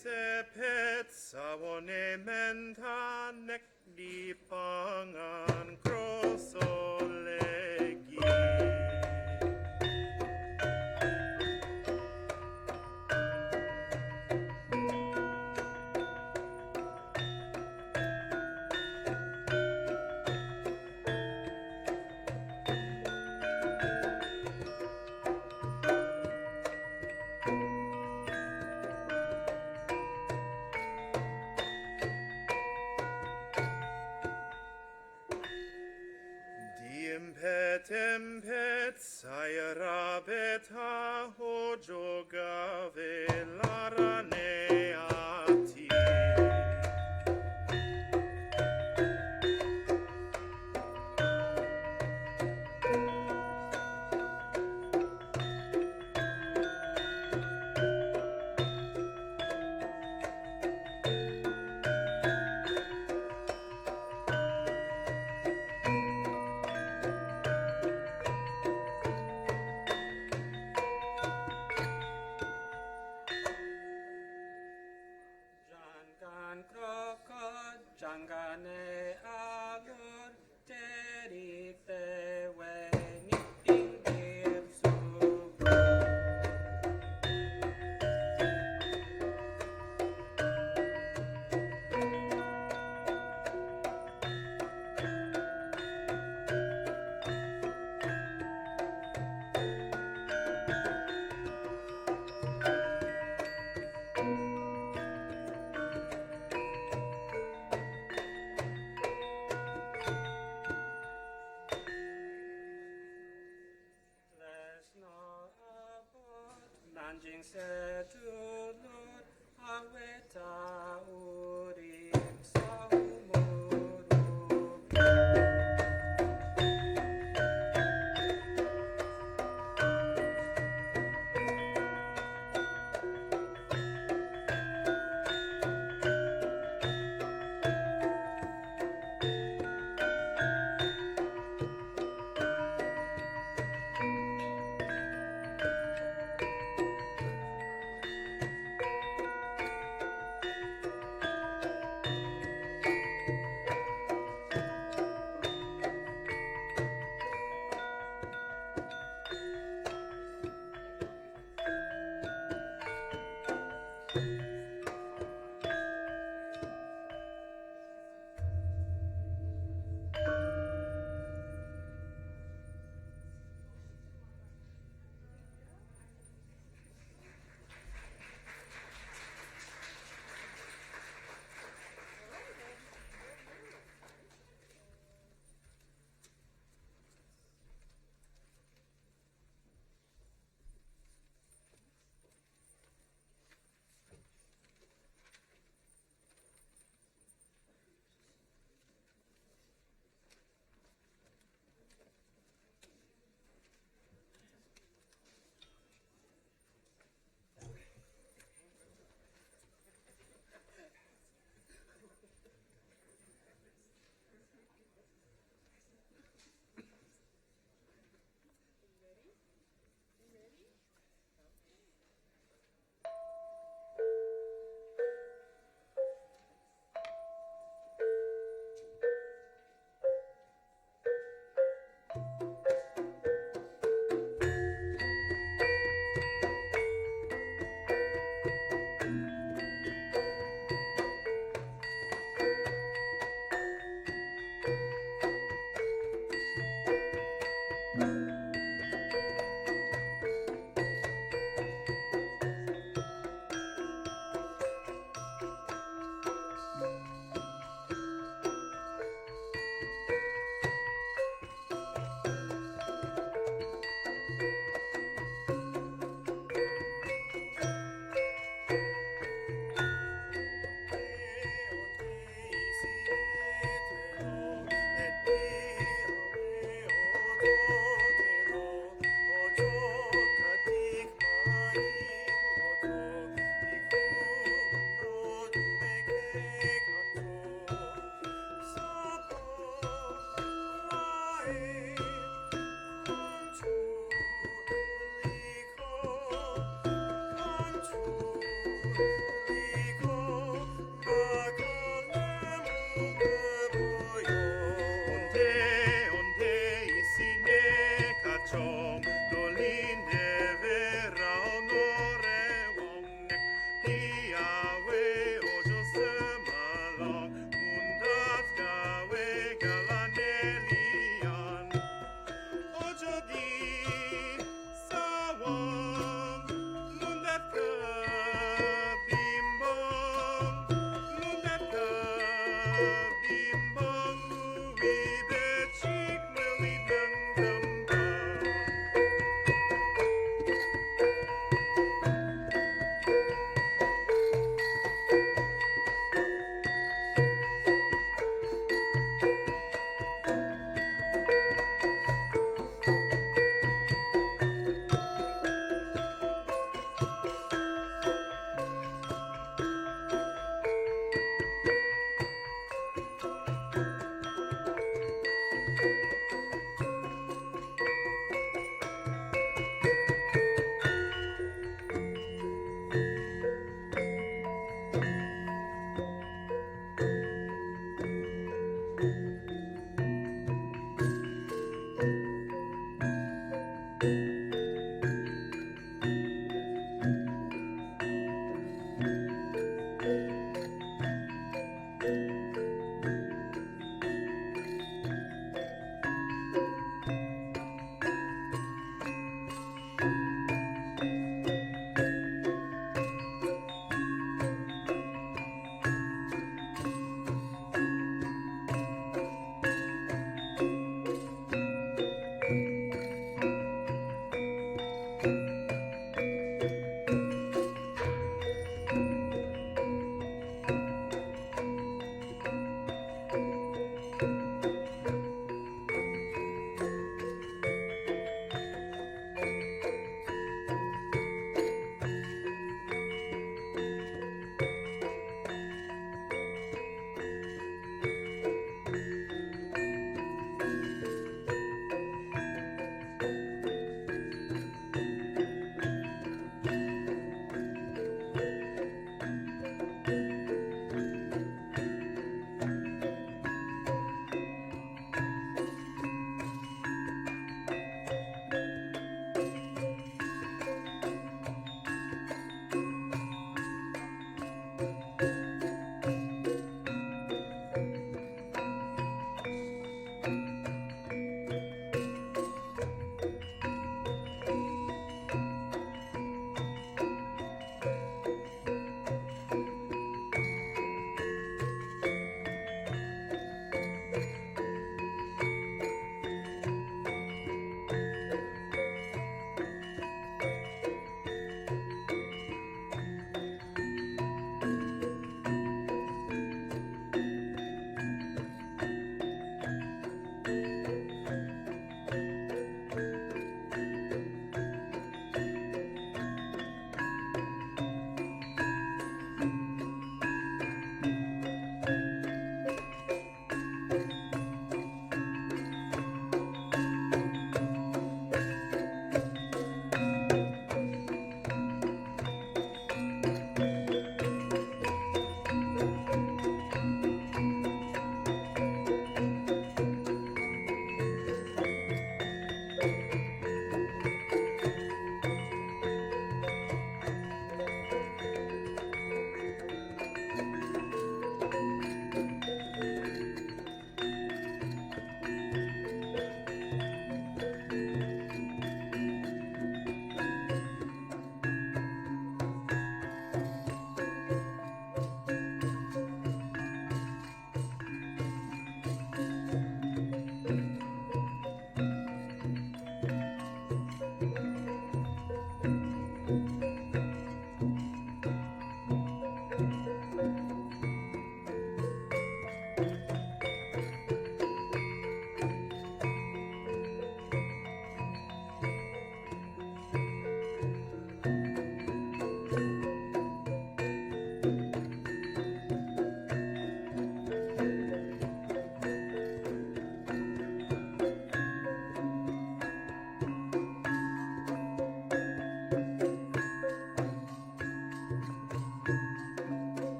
Sepet sawone menta nek di pangan krosolegi. Tempet saira beta hojo gave larane ati. Jangane alur terik tewe niting dir sugo.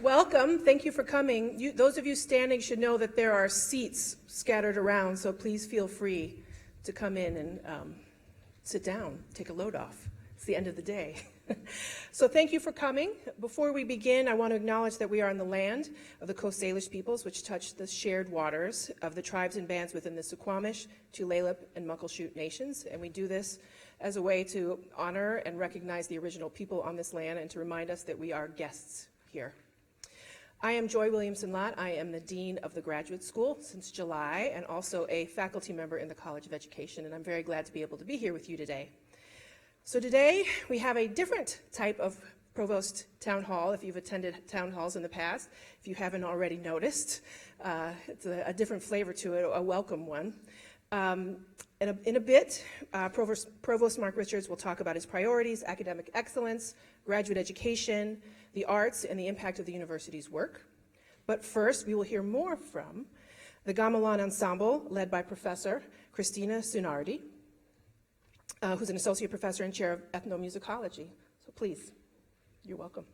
Welcome. Thank you for coming. Those of you standing should know that there are seats scattered around, so please feel free to come in and sit down, take a load off. It's the end of the day. So thank you for coming. Before we begin, I want to acknowledge that we are on the land of the Coast Salish peoples, which touch the shared waters of the tribes and bands within the Suquamish, Tulalip, and Muckleshoot nations. And we do this as a way to honor and recognize the original people on this land and to remind us that we are guests here. I am Joy Williamson-Lott. I am the Dean of the Graduate School since July and also a faculty member in the College of Education, and I'm very glad to be able to be here with you today. So today we have a different type of Provost Town Hall, if you've attended town halls in the past. If you haven't already noticed, it's a different flavor to it, a welcome one. In a bit, Provost Mark Richards will talk about his priorities, academic excellence, graduate education, the arts, and the impact of the university's work. But first, we will hear more from the Gamelan Ensemble, led by Professor Christina Sunardi, who's an associate professor and chair of ethnomusicology. So please, you're welcome.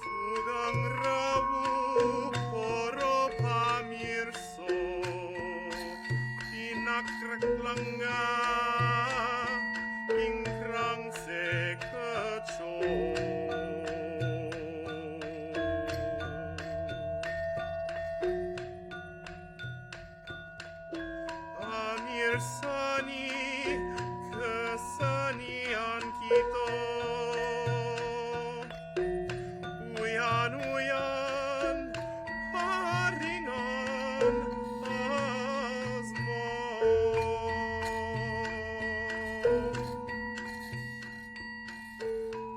Sugang rawu poro pamirso Pinagkraklanga ingkrang se kecho Amirsani kesanian kita Uyan paringan asmo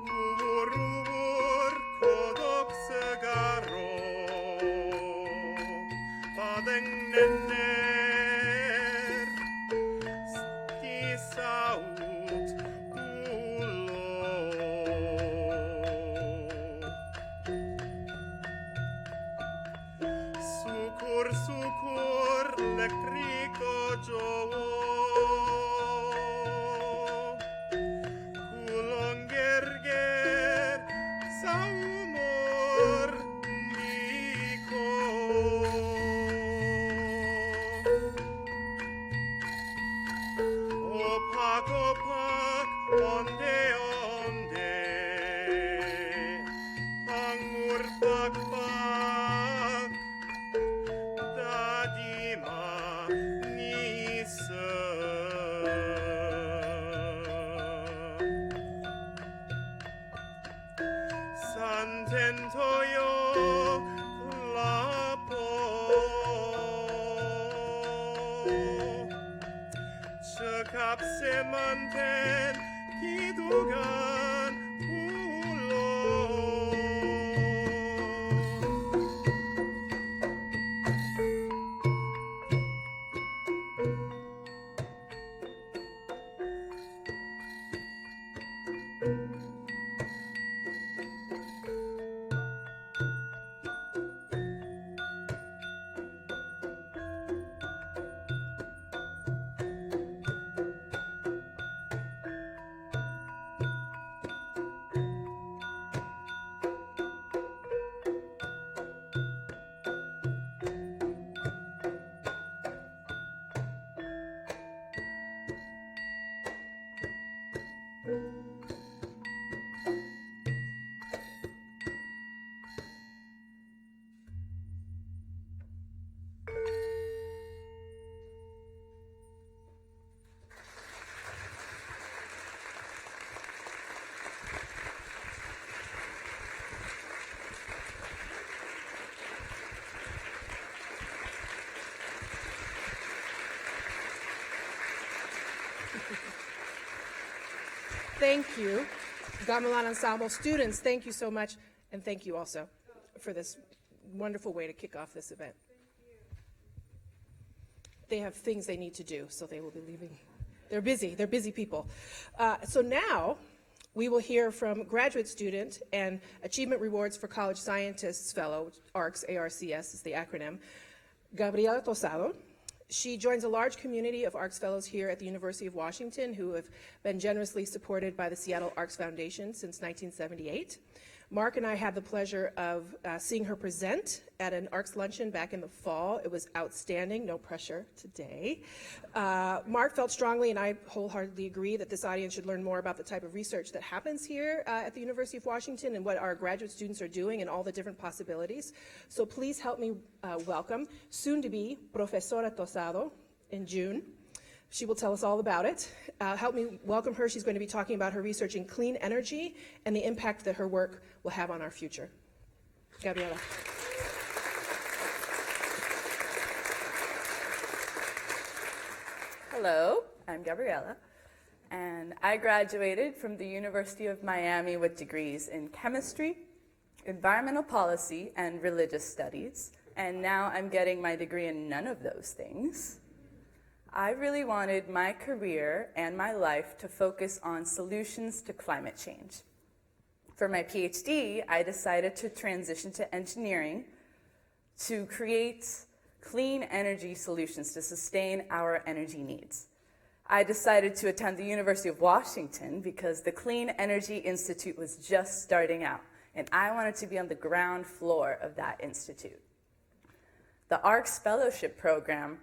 Ubur-ubur kodok segaro Padeng nener Kisaut ulo Sukur lekriko jowo Kulong gerger saumur niko Opak onde onde Pangur pak Dadima nisa Santentoyo lapo Cekap semanten kidugan ulo thank you. Gamelan Ensemble students, thank you so much, and thank you also for this wonderful way to kick off this event. They have things they need to do, so they will be leaving. They're busy people. So now we will hear from graduate student and Achievement Rewards for College Scientists Fellow, ARCS, ARCS is the acronym, Gabriela Tosado. She joins a large community of ARCS Fellows here at the University of Washington who have been generously supported by the Seattle ARCS Foundation since 1978. Mark and I had the pleasure of seeing her present at an ARCS luncheon back in the fall. It was outstanding, no pressure today. Mark felt strongly, and I wholeheartedly agree, that this audience should learn more about the type of research that happens here at the University of Washington and what our graduate students are doing and all the different possibilities. So please help me welcome soon-to-be Profesora Tosado in June. She will tell us all about it. Help me welcome her. She's going to be talking about her research in clean energy and the impact that her work will have on our future. Gabriela. Hello, I'm Gabriela, and I graduated from the University of Miami with degrees in chemistry, environmental policy, and religious studies, and now I'm getting my degree in none of those things. I really wanted my career and my life to focus on solutions to climate change. For my PhD, I decided to transition to engineering to create clean energy solutions to sustain our energy needs. I decided to attend the University of Washington because the Clean Energy Institute was just starting out, and I wanted to be on the ground floor of that institute. The ARCS Fellowship Program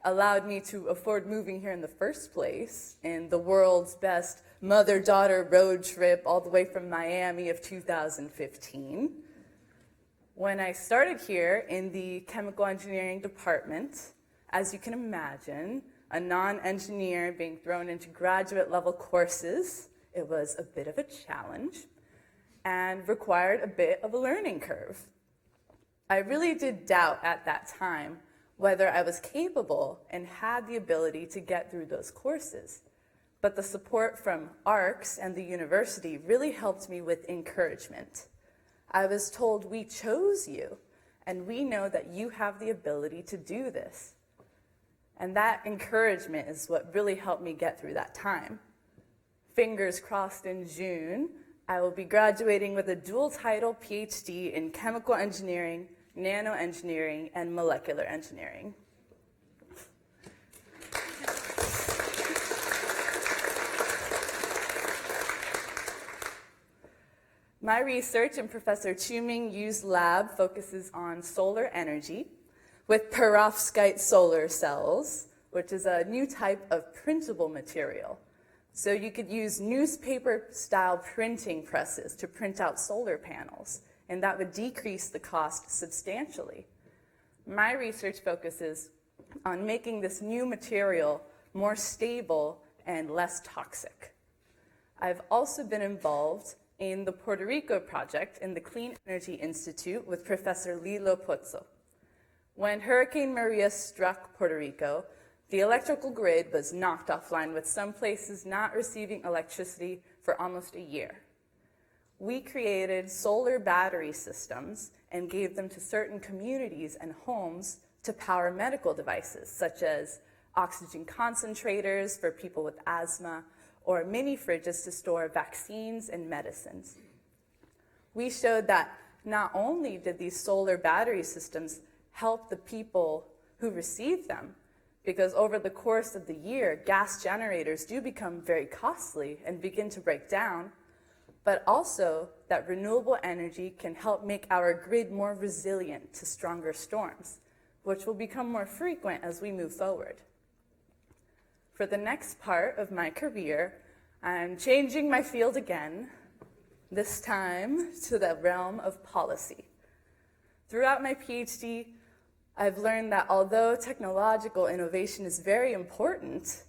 allowed me to afford moving here in the first place in the world's best mother-daughter road trip all the way from Miami of 2015. When I started here in the chemical engineering department, as you can imagine, a non-engineer being thrown into graduate level courses, it was a bit of a challenge and required a bit of a learning curve. I really did doubt at that time whether I was capable and had the ability to get through those courses. But the support from ARCS and the university really helped me with encouragement. I was told, we chose you, and we know that you have the ability to do this. And that encouragement is what really helped me get through that time. Fingers crossed, in June, I will be graduating with a dual title PhD in chemical engineering, nanoengineering, and molecular engineering. My research in Professor Chu-Ming Yu's lab focuses on solar energy with perovskite solar cells, which is a new type of printable material. So you could use newspaper-style printing presses to print out solar panels, and that would decrease the cost substantially. My research focuses on making this new material more stable and less toxic. I've also been involved in the Puerto Rico project in the Clean Energy Institute with Professor Lilo Pozzo. When Hurricane Maria struck Puerto Rico, the electrical grid was knocked offline, with some places not receiving electricity for almost a year. We created solar battery systems and gave them to certain communities and homes to power medical devices, such as oxygen concentrators for people with asthma, or mini fridges to store vaccines and medicines. We showed that not only did these solar battery systems help the people who received them, because over the course of the year, gas generators do become very costly and begin to break down, but also that renewable energy can help make our grid more resilient to stronger storms, which will become more frequent as we move forward. For the next part of my career, I'm changing my field again, this time to the realm of policy. Throughout my PhD, I've learned that although technological innovation is very important,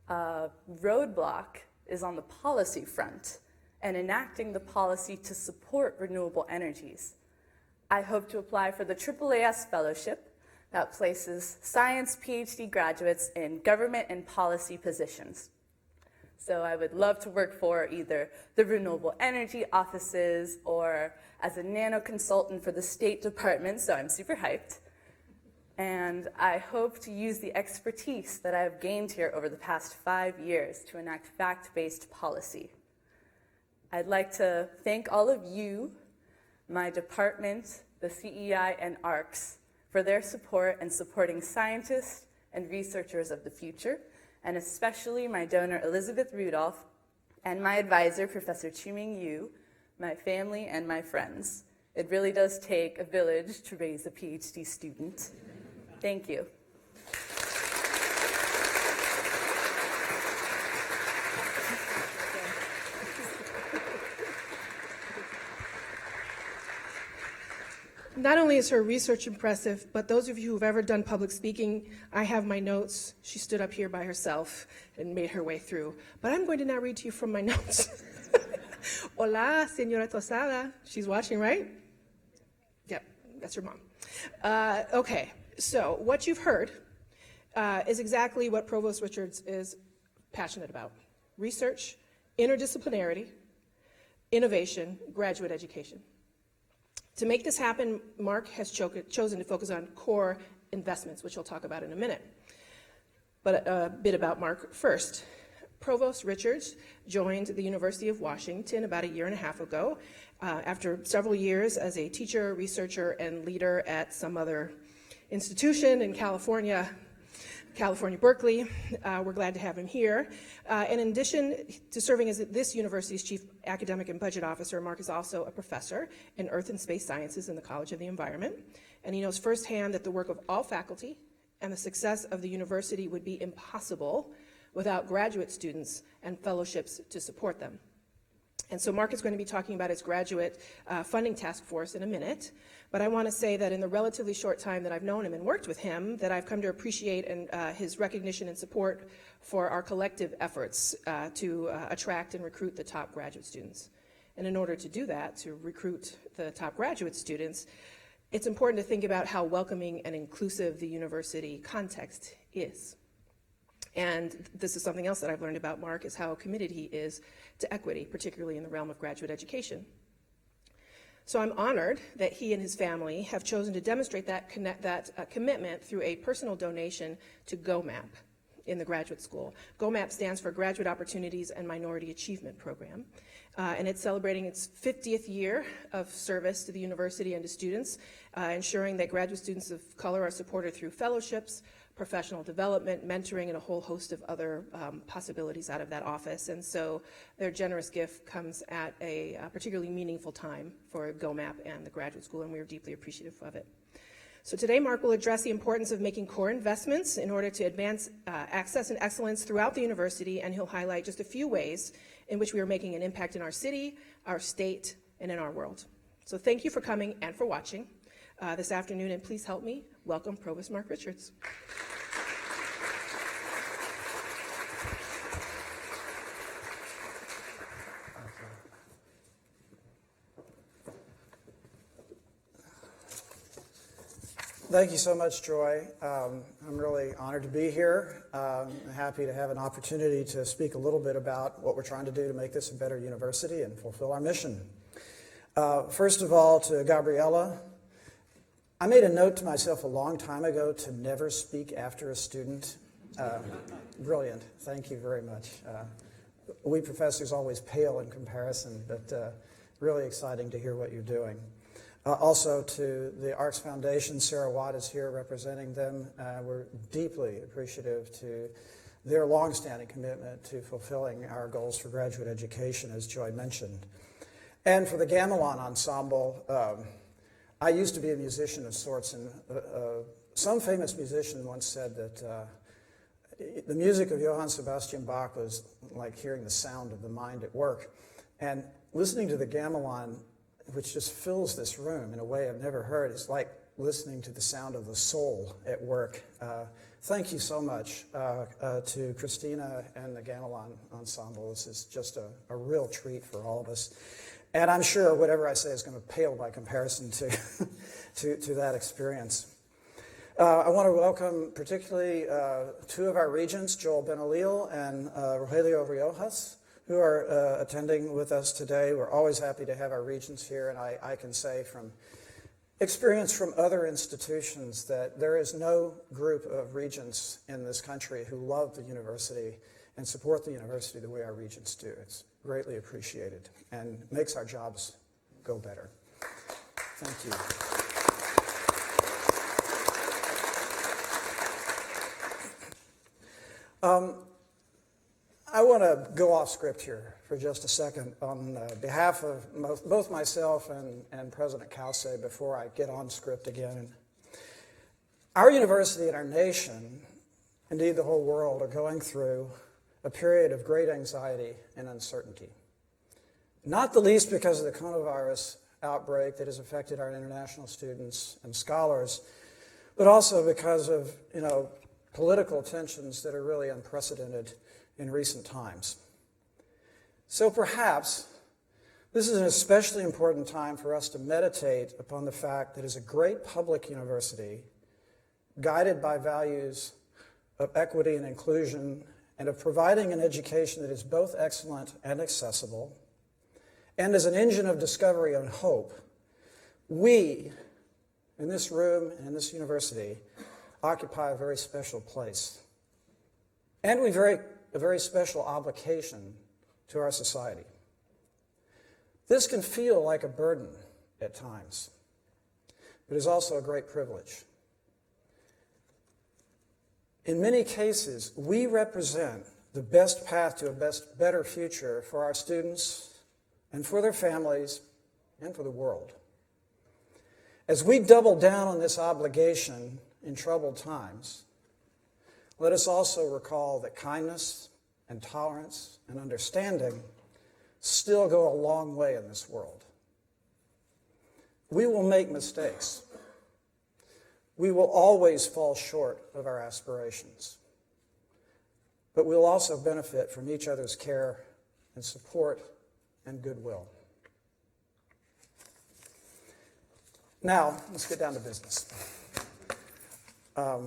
a roadblock is on the policy front and enacting the policy to support renewable energies. I hope to apply for the AAAS Fellowship that places science PhD graduates in government and policy positions. So I would love to work for either the renewable energy offices or as a nano consultant for the State Department, so I'm super hyped. And I hope to use the expertise that I have gained here over the past 5 years to enact fact-based policy. I'd like to thank all of you, my department, the CEI, and ARCS for their support and supporting scientists and researchers of the future, and especially my donor Elizabeth Rudolph and my advisor, Professor Chuming Yu, my family, and my friends. It really does take a village to raise a PhD student. Thank you. Not only is her research impressive, but those of you who've ever done public speaking, I have my notes. She stood up here by herself and made her way through. But I'm going to now read to you from my notes. Hola, Señora Tosada. She's watching, right? Yep, that's her mom. Okay, so what you've heard is exactly what Provost Richards is passionate about. Research, interdisciplinarity, innovation, graduate education. To make this happen, Mark has chosen to focus on core investments, which he'll talk about in a minute. But a bit about Mark first. Provost Richards joined the University of Washington about 1.5 years ago, after several years as a teacher, researcher, and leader at some other institution in California, Berkeley. We're glad to have him here. And in addition to serving as this university's chief academic and budget officer, Mark is also a professor in Earth and Space Sciences in the College of the Environment. And he knows firsthand that the work of all faculty and the success of the university would be impossible without graduate students and fellowships to support them. And so Mark is going to be talking about his graduate funding task force in a minute, but I want to say that in the relatively short time that I've known him and worked with him, that I've come to appreciate his recognition and support for our collective efforts to attract and recruit the top graduate students. And in order to do that, to recruit the top graduate students, it's important to think about how welcoming and inclusive the university context is. And this is something else that I've learned about Mark, is how committed he is to equity, particularly in the realm of graduate education. So I'm honored that he and his family have chosen to demonstrate that commitment through a personal donation to GoMap in the graduate school. GoMap stands for Graduate Opportunities and Minority Achievement Program, and it's celebrating its 50th year of service to the university and to students, ensuring that graduate students of color are supported through fellowships, professional development, mentoring, and a whole host of other possibilities out of that office. And so their generous gift comes at a particularly meaningful time for GoMap and the graduate school, and we are deeply appreciative of it. So today, Mark will address the importance of making core investments in order to advance access and excellence throughout the university, and he'll highlight just a few ways in which we are making an impact in our city, our state, and in our world. So thank you for coming and for watching this afternoon, and please help me welcome Provost Mark Richards. Thank you so much, Joy. I'm really honored to be here. I'm happy to have an opportunity to speak a little bit about what we're trying to do to make this a better university and fulfill our mission. First of all, to Gabriella, I made a note to myself a long time ago to never speak after a student. Brilliant. Thank you very much. We professors always pale in comparison, but really exciting to hear what you're doing. Also to the Arcs Foundation, Sarah Watt is here representing them. We're deeply appreciative to their longstanding commitment to fulfilling our goals for graduate education, as Joy mentioned. And for the Gamelan Ensemble, I used to be a musician of sorts, and some famous musician once said that the music of Johann Sebastian Bach was like hearing the sound of the mind at work. And listening to the Gamelan, which just fills this room in a way I've never heard, is like listening to the sound of the soul at work. Thank you so much to Christina and the Gamelan Ensemble. This is just a real treat for all of us. And I'm sure whatever I say is going to pale by comparison to that experience. I want to welcome particularly two of our regents, Joel Benalil and Rogelio Riojas, who are attending with us today. We're always happy to have our regents here, and I can say from experience from other institutions that there is no group of regents in this country who love the university and support the university the way our regents do. It's greatly appreciated and makes our jobs go better. Thank you. I want to go off script here for just a second on behalf of both myself and President Cauce before I get on script again. Our university and our nation, indeed the whole world, are going through a period of great anxiety and uncertainty. Not the least because of the coronavirus outbreak that has affected our international students and scholars, but also because of, political tensions that are really unprecedented in recent times. So perhaps this is an especially important time for us to meditate upon the fact that as a great public university, guided by values of equity and inclusion, and of providing an education that is both excellent and accessible, and as an engine of discovery and hope, we, in this room and in this university, occupy a very special place. And we have a very special obligation to our society. This can feel like a burden at times, but is also a great privilege. In many cases, we represent the best path to a better future for our students and for their families and for the world. As we double down on this obligation in troubled times, let us also recall that kindness and tolerance and understanding still go a long way in this world. We will make mistakes. We will always fall short of our aspirations. But we'll also benefit from each other's care and support and goodwill. Now, let's get down to business.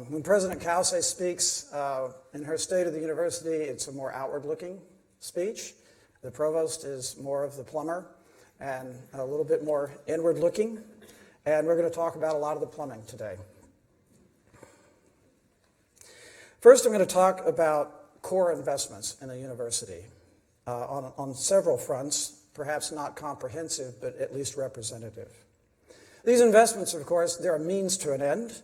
When President Cauce speaks in her State of the University, it's a more outward-looking speech. The Provost is more of the plumber and a little bit more inward-looking. And we're going to talk about a lot of the plumbing today. First, I'm going to talk about core investments in the university on several fronts, perhaps not comprehensive, but at least representative. These investments, of course, they're a means to an end.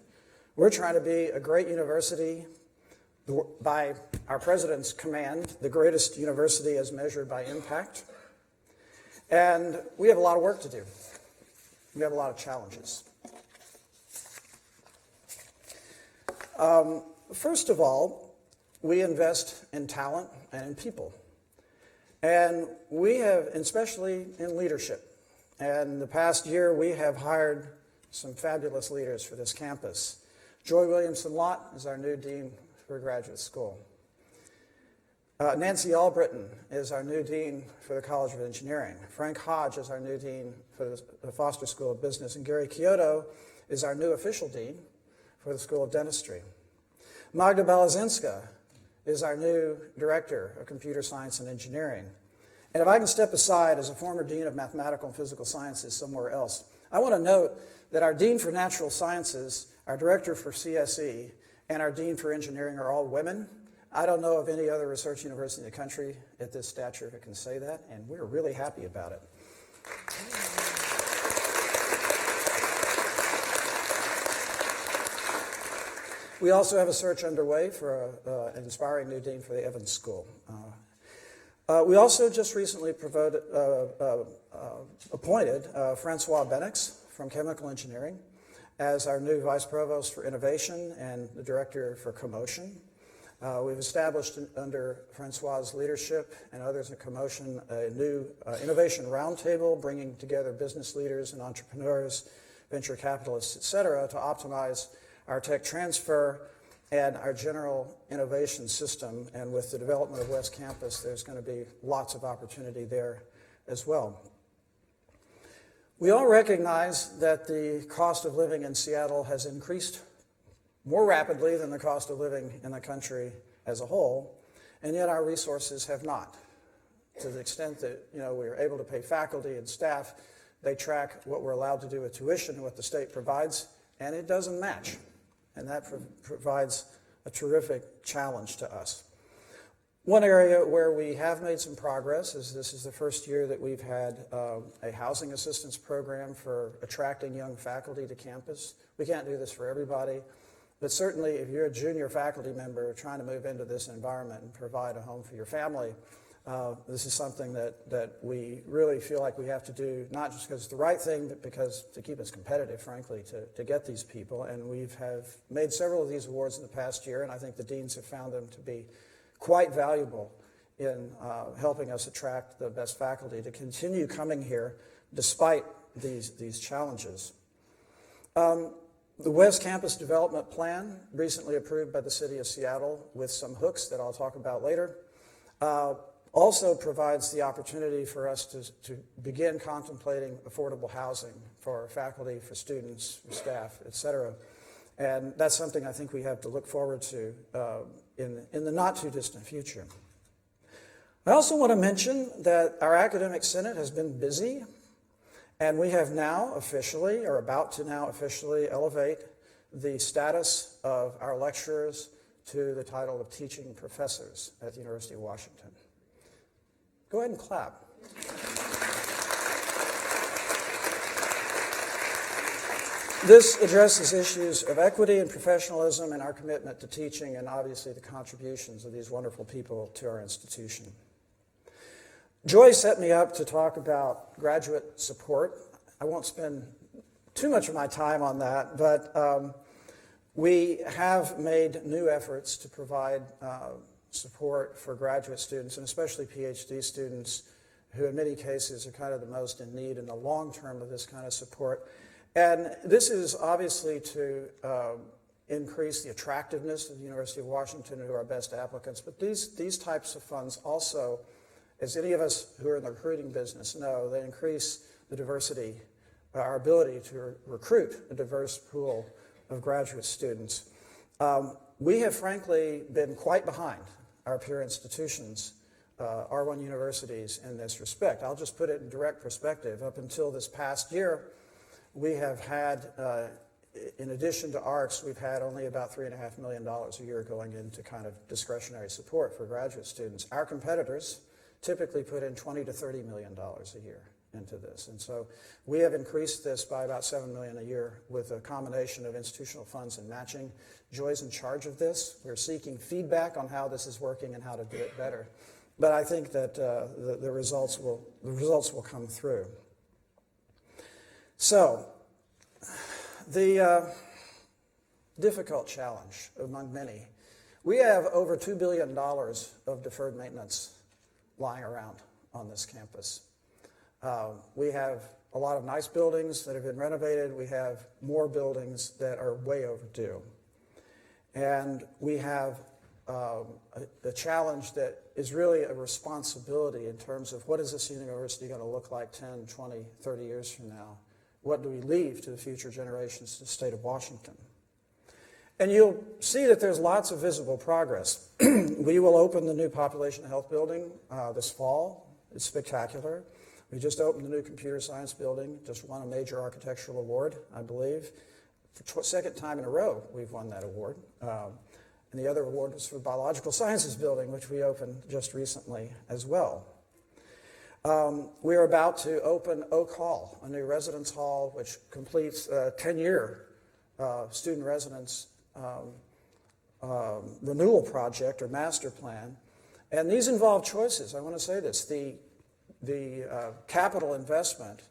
We're trying to be a great university by our president's command, the greatest university as measured by impact. And we have a lot of work to do. We have a lot of challenges. First of all, we invest in talent and in people. And we have, especially in leadership. And the past year, we have hired some fabulous leaders for this campus. Joy Williamson-Lott is our new dean for graduate school. Nancy Albritton is our new dean for the College of Engineering. Frank Hodge is our new dean for the Foster School of Business. And Gary Kyoto is our new official dean for the School of Dentistry. Magda Balazinska is our new director of Computer Science and Engineering. And if I can step aside as a former dean of Mathematical and Physical Sciences somewhere else, I want to note that our dean for Natural Sciences, our director for CSE, and our dean for Engineering are all women. I don't know of any other research university in the country at this stature that can say that, and we're really happy about it. We also have a search underway for an inspiring new dean for the Evans School. We also just recently appointed Francois Benix from Chemical Engineering as our new Vice Provost for Innovation and the Director for Commotion. We've established under Francois' leadership and others in Commotion a new innovation roundtable bringing together business leaders and entrepreneurs, venture capitalists, et cetera, to optimize our tech transfer and our general innovation system. And with the development of West Campus, there's going to be lots of opportunity there as well. We all recognize that the cost of living in Seattle has increased more rapidly than the cost of living in the country as a whole, and yet our resources have not. To the extent that we're able to pay faculty and staff, they track what we're allowed to do with tuition and what the state provides, and it doesn't match. And that provides a terrific challenge to us. One area where we have made some progress is this is the first year that we've had a housing assistance program for attracting young faculty to campus. We can't do this for everybody, but certainly if you're a junior faculty member trying to move into this environment and provide a home for your family, this is something that we really feel like we have to do, not just because it's the right thing, but because to keep us competitive, frankly, to get these people. And have made several of these awards in the past year, and I think the deans have found them to be quite valuable in helping us attract the best faculty to continue coming here despite these challenges. The West Campus Development Plan, recently approved by the City of Seattle with some hooks that I'll talk about later, also provides the opportunity for us to begin contemplating affordable housing for faculty, for students, for staff, et cetera. And that's something I think we have to look forward to in the not too distant future. I also want to mention that our academic senate has been busy, and we have now officially, or about to now officially, elevate the status of our lecturers to the title of teaching professors at the University of Washington. Go ahead and clap. This addresses issues of equity and professionalism and our commitment to teaching, and obviously the contributions of these wonderful people to our institution. Joy set me up to talk about graduate support. I won't spend too much of my time on that, but we have made new efforts to provide support for graduate students, and especially PhD students, who in many cases are kind of the most in need in the long term of this kind of support. And this is obviously to increase the attractiveness of the University of Washington to our best applicants. But these types of funds also, as any of us who are in the recruiting business know, they increase the diversity, our ability to recruit a diverse pool of graduate students. We have frankly been quite behind our peer institutions, R1 universities, in this respect. I'll just put it in direct perspective. Up until this past year, we have had, in addition to ARCS, we've had only about $3.5 million a year going into kind of discretionary support for graduate students. Our competitors typically put in $20 to $30 million a year into this. And so we have increased this by about $7 million a year with a combination of institutional funds and matching. Joy's in charge of this. We're seeking feedback on how this is working and how to do it better. But I think that the results will come through. So, the difficult challenge among many. We have over $2 billion of deferred maintenance lying around on this campus. We have a lot of nice buildings that have been renovated. We have more buildings that are way overdue. And we have a challenge that is really a responsibility in terms of what is this university going to look like 10, 20, 30 years from now? What do we leave to the future generations to the state of Washington? And you'll see that there's lots of visible progress. We will open the new population health building this fall. It's spectacular. We just opened the new computer science building, just won a major architectural award, I believe. For the second time in a row, we've won that award. And the other award was for the biological sciences building, which we opened just recently as well. We are about to open Oak Hall, a new residence hall, which completes a 10-year student residence renewal project or master plan. And these involve choices. I want to say this. The capital investment,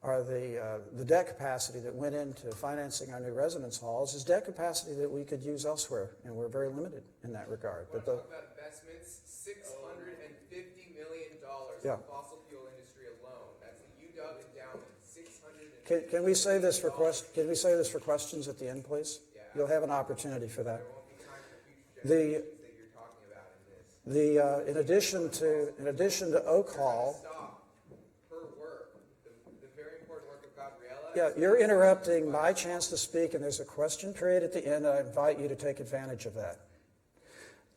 or the debt capacity that went into financing our new residence halls, is debt capacity that we could use elsewhere, and we're very limited in that regard. But talk about investments, $650 million in the fossil fuel industry alone. That's the UW endowment. Can we say this for questions at the end, please? Yeah. You'll have an opportunity for that. There won't be time for future generations that you're talking about in this. In addition to Oak Hall. Stop her work, the very important work of Gabriella you're interrupting my chance to speak, and there's a question period at the end, and I invite you to take advantage of that.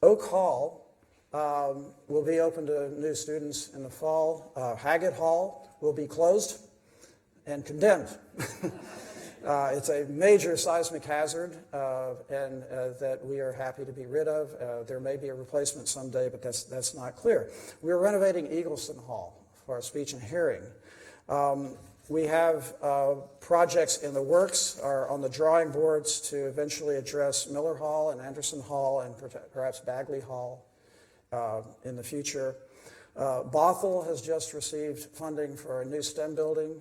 Oak Hall will be open to new students in the fall. Haggett Hall will be closed and condemned. It's a major seismic hazard, and that we are happy to be rid of. There may be a replacement someday, but that's not clear. We're renovating Eagleson Hall for speech and hearing. We have projects in the works, are on the drawing boards to eventually address Miller Hall and Anderson Hall and perhaps Bagley Hall in the future. Bothell has just received funding for a new STEM building,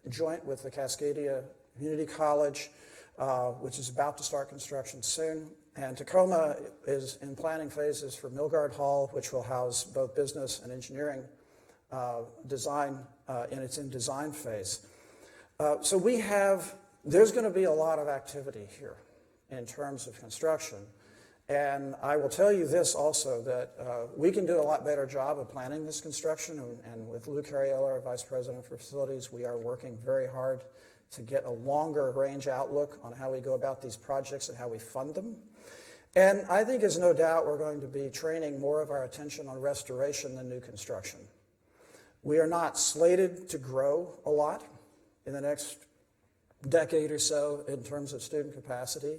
joint with the Cascadia Community College, which is about to start construction soon. And Tacoma is in planning phases for Milgard Hall, which will house both business and engineering design, and it's in design phase. So there's going to be a lot of activity here in terms of construction. And I will tell you this also, that we can do a lot better job of planning this construction, and with Lou Carriello, our Vice President for Facilities, we are working very hard to get a longer range outlook on how we go about these projects and how we fund them. And I think there's no doubt we're going to be training more of our attention on restoration than new construction. We are not slated to grow a lot in the next decade or so in terms of student capacity.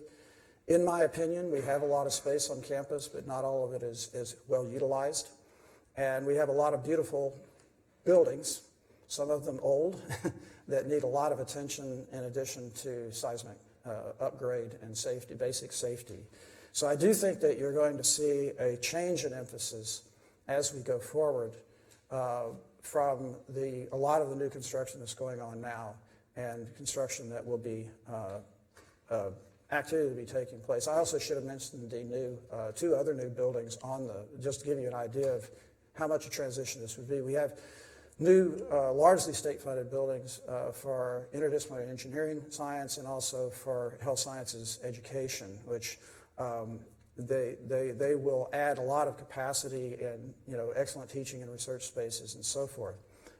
In my opinion, we have a lot of space on campus, but not all of it is well utilized. And we have a lot of beautiful buildings, some of them old, that need a lot of attention in addition to seismic upgrade and safety, basic safety. So I do think that you're going to see a change in emphasis as we go forward from a lot of the new construction that's going on now and construction that will be activity to be taking place. I also should have mentioned the new two other new buildings just to give you an idea of how much a transition this would be. We have new, largely state-funded buildings for interdisciplinary engineering science and also for health sciences education, which they will add a lot of capacity and excellent teaching and research spaces and so forth.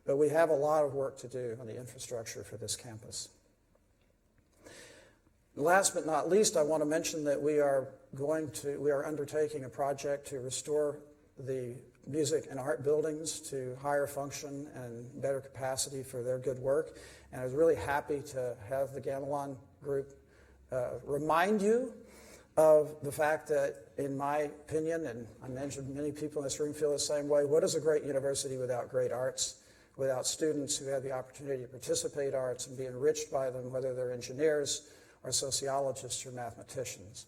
But we have a lot of work to do on the infrastructure for this campus. Last but not least, I want to mention that we are undertaking a project to restore the music and art buildings to higher function and better capacity for their good work. And I was really happy to have the Gamelan group remind you of the fact that, in my opinion, and I mentioned many people in this room feel the same way, what is a great university without great arts, without students who have the opportunity to participate in arts and be enriched by them, whether they're engineers or sociologists or mathematicians.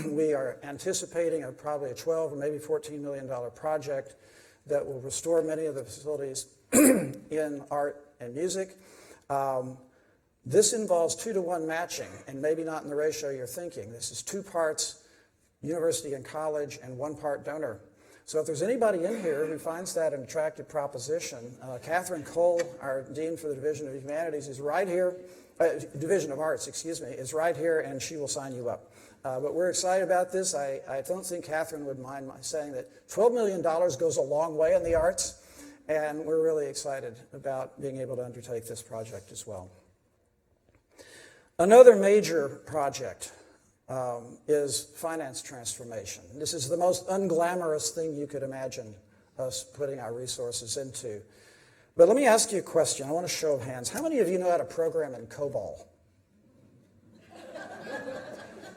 We are anticipating probably a $12 or maybe $14 million project that will restore many of the facilities in art and music. This involves 2-to-1 matching, and maybe not in the ratio you're thinking. This is 2 parts university and college and 1 part donor. So if there's anybody in here who finds that an attractive proposition, Catherine Cole, our Dean for the Division of Humanities, is right here. Division of Arts, excuse me, is right here, and she will sign you up. But we're excited about this. I don't think Catherine would mind my saying that $12 million goes a long way in the arts, and we're really excited about being able to undertake this project as well. Another major project is finance transformation. This is the most unglamorous thing you could imagine us putting our resources into. But let me ask you a question. I want a show of hands. How many of you know how to program in COBOL?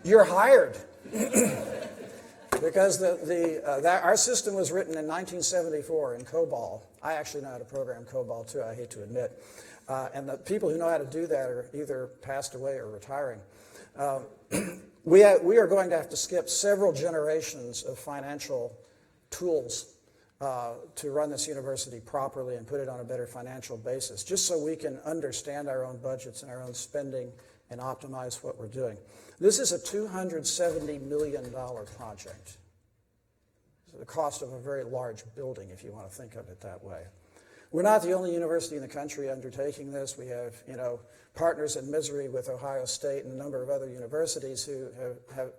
You're hired. Because our system was written in 1974 in COBOL. I actually know how to program COBOL too, I hate to admit. And the people who know how to do that are either passed away or retiring. We are going to have to skip several generations of financial tools to run this university properly and put it on a better financial basis, just so we can understand our own budgets and our own spending and optimize what we're doing. This is a $270 million project. It's the cost of a very large building, if you want to think of it that way. We're not the only university in the country undertaking this. We have, partners in misery with Ohio State and a number of other universities who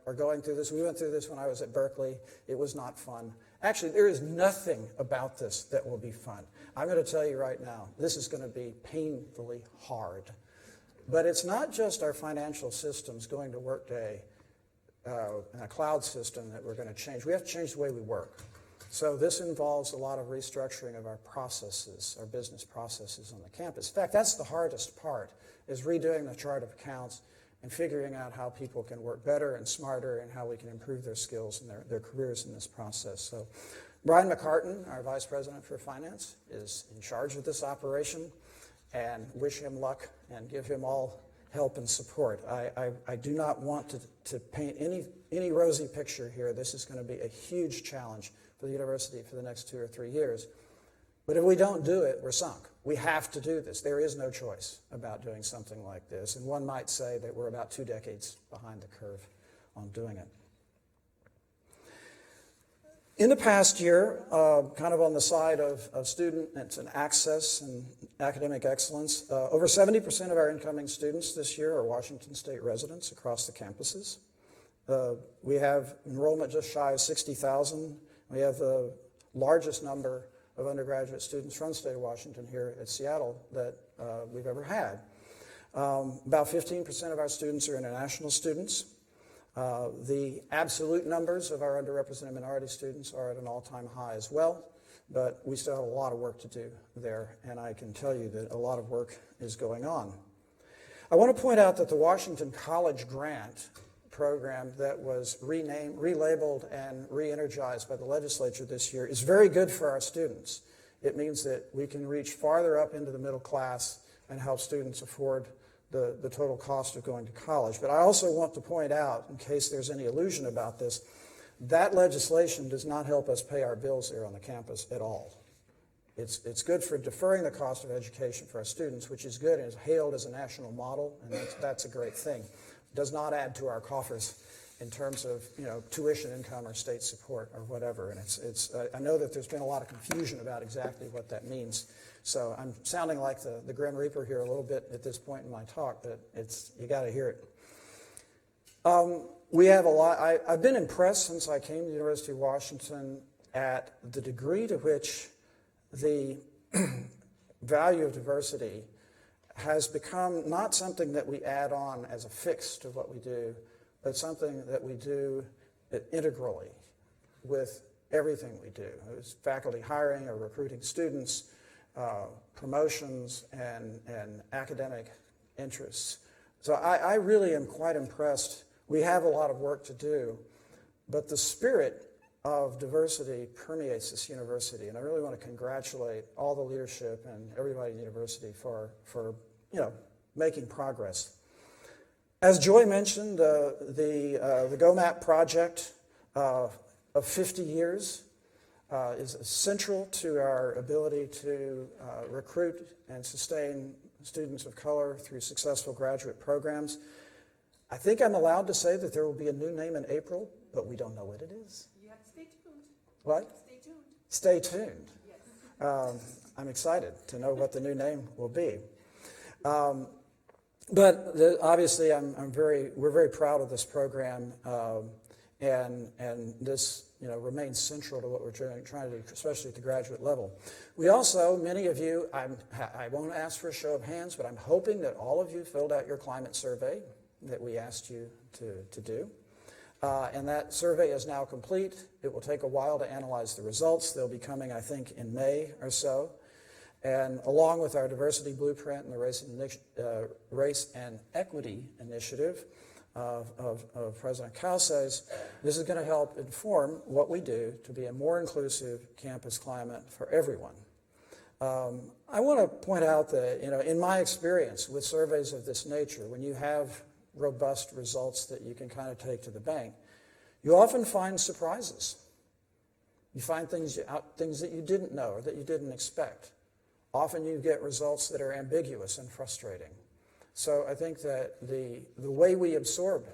are going through this. We went through this when I was at Berkeley. It was not fun. Actually, there is nothing about this that will be fun. I'm going to tell you right now, this is going to be painfully hard. But it's not just our financial systems going to Workday and a cloud system that we're going to change. We have to change the way we work. So this involves a lot of restructuring of our processes, our business processes on the campus. In fact, that's the hardest part, is redoing the chart of accounts and figuring out how people can work better and smarter and how we can improve their skills and their careers in this process. So Brian McCartan, our Vice President for Finance, is in charge of this operation, and wish him luck and give him all help and support. I do not want to paint any rosy picture here. This is going to be a huge challenge for the university for the next 2 or 3 years. But if we don't do it, we're sunk. We have to do this. There is no choice about doing something like this. And one might say that we're about 2 decades behind the curve on doing it. In the past year, kind of on the side of student and access and academic excellence, over 70% of our incoming students this year are Washington State residents across the campuses. We have enrollment just shy of 60,000. We have the largest number of undergraduate students from the state of Washington here at Seattle that we've ever had. About 15% of our students are international students. The absolute numbers of our underrepresented minority students are at an all-time high as well, but we still have a lot of work to do there, and I can tell you that a lot of work is going on. I want to point out that the Washington College Grant program that was renamed, relabeled, and re-energized by the legislature this year is very good for our students. It means that we can reach farther up into the middle class and help students afford the total cost of going to college. But I also want to point out, in case there's any illusion about this, that legislation does not help us pay our bills there on the campus at all. It's good for deferring the cost of education for our students, which is good and is hailed as a national model, and that's a great thing. It does not add to our coffers in terms of tuition income or state support or whatever. And I know that there's been a lot of confusion about exactly what that means. So I'm sounding like the Grim Reaper here a little bit at this point in my talk, but you got to hear it. We have a lot. I've been impressed since I came to the University of Washington at the degree to which the value of diversity has become not something that we add on as a fix to what we do, but something that we do integrally with everything we do. It's faculty hiring or recruiting students, promotions, and academic interests. So I really am quite impressed. We have a lot of work to do, but the spirit of diversity permeates this university, and I really want to congratulate all the leadership and everybody in the university for making progress. As Joy mentioned, the GoMap project of 50 years is central to our ability to recruit and sustain students of color through successful graduate programs. I think I'm allowed to say that there will be a new name in April, but we don't know what it is. You have to stay tuned. What? Stay tuned. Stay tuned. Yes. I'm excited to know what the new name will be. But obviously, we're very proud of this program, and this remains central to what we're trying to do, especially at the graduate level. We also, many of you, I won't ask for a show of hands, but I'm hoping that all of you filled out your climate survey that we asked you to do. And that survey is now complete. It will take a while to analyze the results. They'll be coming, I think, in May or so. And along with our diversity blueprint and the race and equity initiative of President Cauce's, this is going to help inform what we do to be a more inclusive campus climate for everyone. I want to point out that, in my experience with surveys of this nature, when you have robust results that you can kind of take to the bank, you often find surprises. You find things that you didn't know or that you didn't expect. Often you get results that are ambiguous and frustrating. So I think that the way we absorb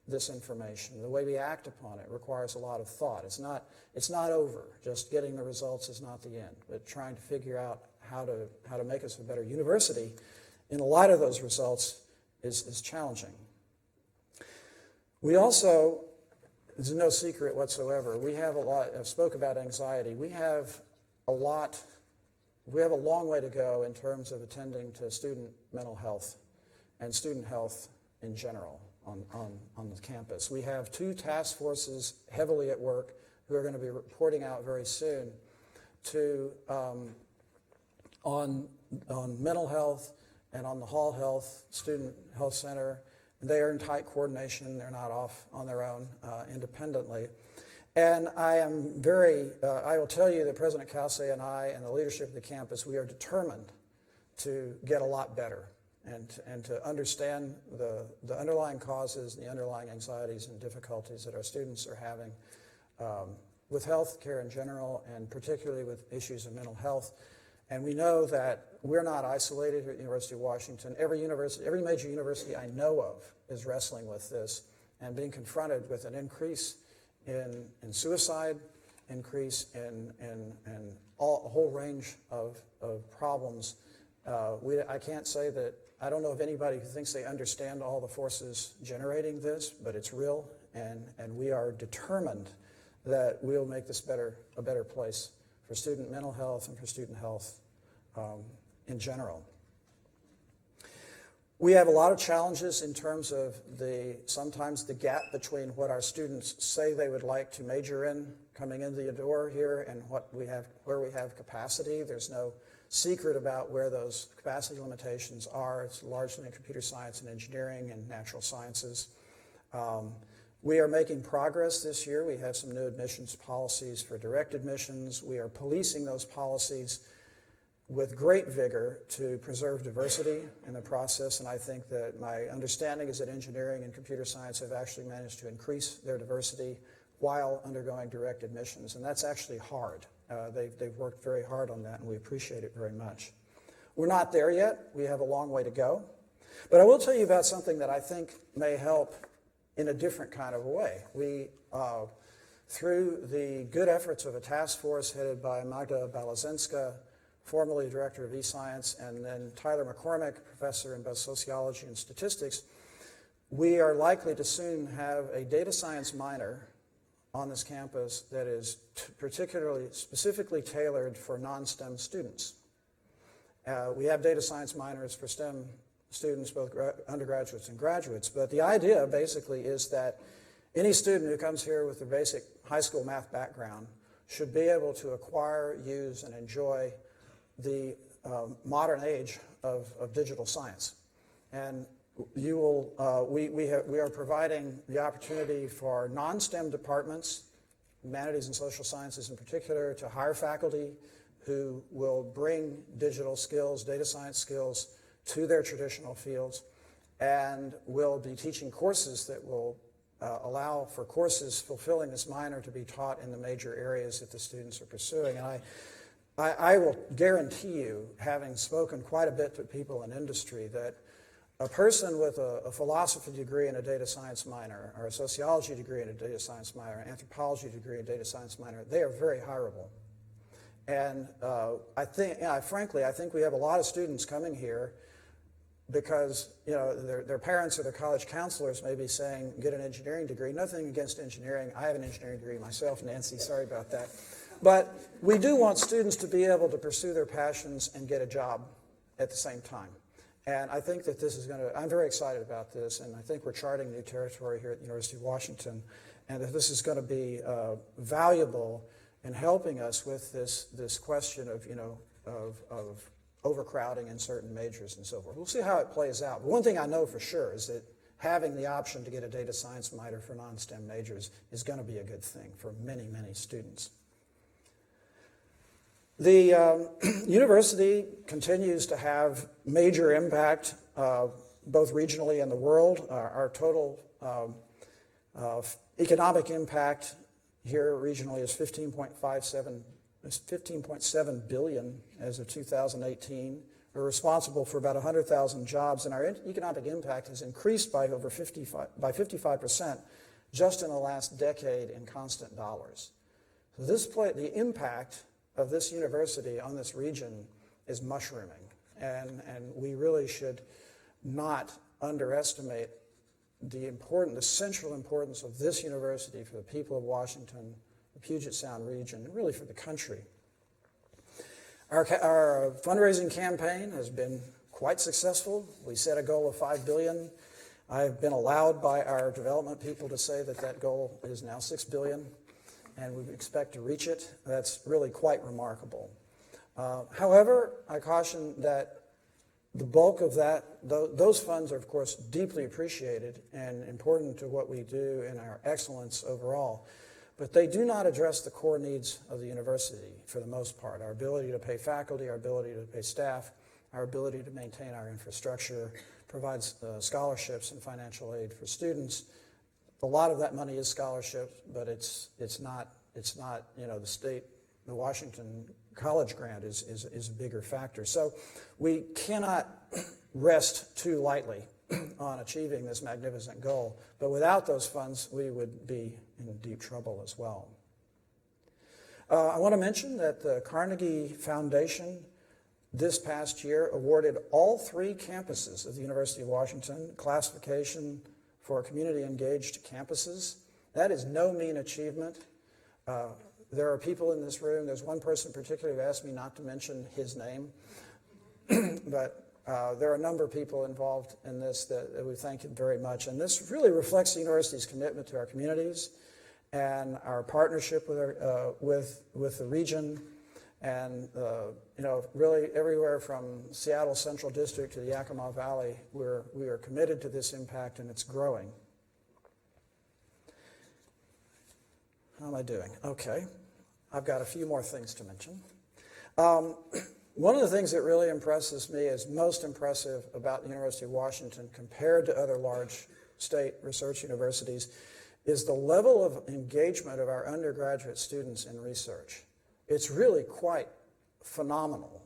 this information, the way we act upon it, requires a lot of thought. It's not over. Just getting the results is not the end, but trying to figure out how to make us a better university in light of those results is challenging. We also It's no secret whatsoever. We have a lot, I spoke about anxiety. We have a long way to go in terms of attending to student mental health and student health in general on the campus. We have 2 task forces heavily at work who are going to be reporting out very soon on mental health and on the Hall Health Student Health Center. They are in tight coordination. They're not off on their own independently. And I will tell you that President Kelsey and I and the leadership of the campus, we are determined to get a lot better and to understand the underlying causes, the underlying anxieties and difficulties that our students are having with health care in general, and particularly with issues of mental health. And we know that we're not isolated here at the University of Washington. Every major university I know of is wrestling with this and being confronted with an increase in suicide, increase in a whole range of problems. I can't say that, I don't know of anybody who thinks they understand all the forces generating this, but it's real, and we are determined that we'll make this a better place for student mental health and for student health in general. We have a lot of challenges in terms of sometimes the gap between what our students say they would like to major in coming into the door here and where we have capacity. There's no secret about where those capacity limitations are. It's largely in computer science and engineering and natural sciences. We are making progress this year. We have some new admissions policies for direct admissions. We are policing those policies with great vigor to preserve diversity in the process, and I think that my understanding is that engineering and computer science have actually managed to increase their diversity while undergoing direct admissions, and that's actually hard. They've worked very hard on that, and we appreciate it very much. We're not there yet. We have a long way to go, but I will tell you about something that I think may help in a different kind of a way. We, through the good efforts of a task force headed by Magda Balazinska, formerly director of eScience, and then Tyler McCormick, professor in both sociology and statistics, we are likely to soon have a data science minor on this campus that is specifically tailored for non-STEM students. We have data science minors for STEM students, both undergraduates and graduates, but the idea basically is that any student who comes here with a basic high school math background should be able to acquire, use, and enjoy the modern age of digital science. And we are providing the opportunity for non-STEM departments, humanities and social sciences in particular, to hire faculty who will bring digital skills, data science skills, to their traditional fields, and will be teaching courses that will allow for courses fulfilling this minor to be taught in the major areas that the students are pursuing. And I will guarantee you, having spoken quite a bit to people in industry, that a person with a philosophy degree and a data science minor, or a sociology degree and a data science minor, an anthropology degree and a data science minor, they are very hireable. And frankly, I think we have a lot of students coming here because their parents or their college counselors may be saying, get an engineering degree. Nothing against engineering. I have an engineering degree myself, Nancy, sorry about that. But we do want students to be able to pursue their passions and get a job at the same time. And I think that this is I'm very excited about this, and I think we're charting new territory here at the University of Washington, and that this is going to be valuable in helping us with this question of overcrowding in certain majors and so forth. We'll see how it plays out. But one thing I know for sure is that having the option to get a data science minor for non-STEM majors is going to be a good thing for many, many students. The university continues to have major impact, both regionally and the world. Our total economic impact here regionally is $15.7 billion as of 2018. We're responsible for about 100,000 jobs, and our economic impact has increased by over 55% just in the last decade in constant dollars. So the impact of this university on this region is mushrooming, and we really should not underestimate the central importance of this university for the people of Washington, the Puget Sound region, and really for the country. Our fundraising campaign has been quite successful. We set a goal of $5 billion. I've been allowed by our development people to say that that goal is now $6 billion, and we expect to reach it. That's really quite remarkable. However, I caution that the bulk of those funds are, of course, deeply appreciated and important to what we do and our excellence overall. But they do not address the core needs of the university for the most part. Our ability to pay faculty, our ability to pay staff, our ability to maintain our infrastructure, provides scholarships and financial aid for students. A lot of that money is scholarships, but it's not the Washington College grant is a bigger factor. So we cannot rest too lightly on achieving this magnificent goal, but without those funds, we would be in deep trouble as well. I want to mention that the Carnegie Foundation this past year awarded all 3 campuses of the University of Washington classification for community engaged campuses. That is no mean achievement. There are people in this room, there's one person in particular who asked me not to mention his name, but there are a number of people involved in this that we thank you very much. And this really reflects the university's commitment to our communities and our partnership with the region, and really everywhere from Seattle Central District to the Yakima Valley, we are committed to this impact, and it's growing. How am I doing? Okay. I've got a few more things to mention. One of the things that really impresses me, is most impressive about the University of Washington compared to other large state research universities, is the level of engagement of our undergraduate students in research. It's really quite phenomenal.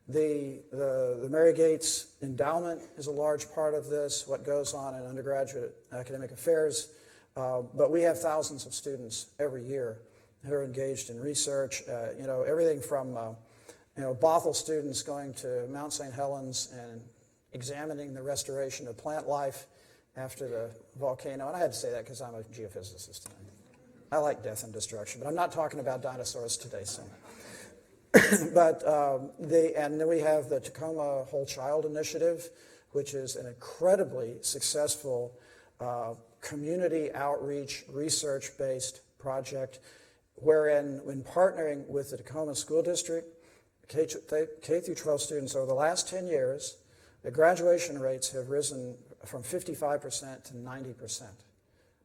The Mary Gates Endowment is a large part of this, what goes on in undergraduate academic affairs, but we have thousands of students every year who are engaged in research. Everything from Bothell students going to Mount St. Helens and examining the restoration of plant life after the volcano. And I had to say that because I'm a geophysicist. I like death and destruction, but I'm not talking about dinosaurs today. So. And then we have the Tacoma Whole Child Initiative, which is an incredibly successful community outreach, research-based project, wherein, when partnering with the Tacoma School District, K through 12 students, over the last 10 years, the graduation rates have risen from 55% to 90%.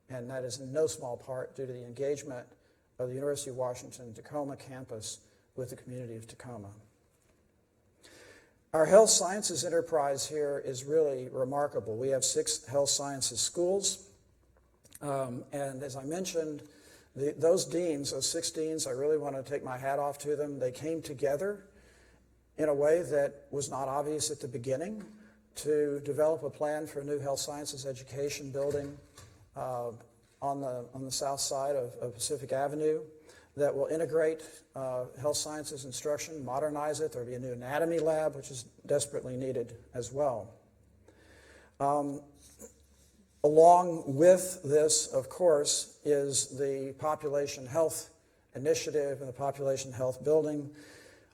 And that is in no small part due to the engagement of the University of Washington Tacoma campus with the community of Tacoma. Our health sciences enterprise here is really remarkable. We have 6 health sciences schools. And as I mentioned, those deans, those 6 deans, I really want to take my hat off to them. They came together in a way that was not obvious at the beginning to develop a plan for a new health sciences education building on the south side of Pacific Avenue that will integrate health sciences instruction, modernize it. There will be a new anatomy lab, which is desperately needed as well. Along with this, of course, is the Population Health Initiative and the Population Health Building.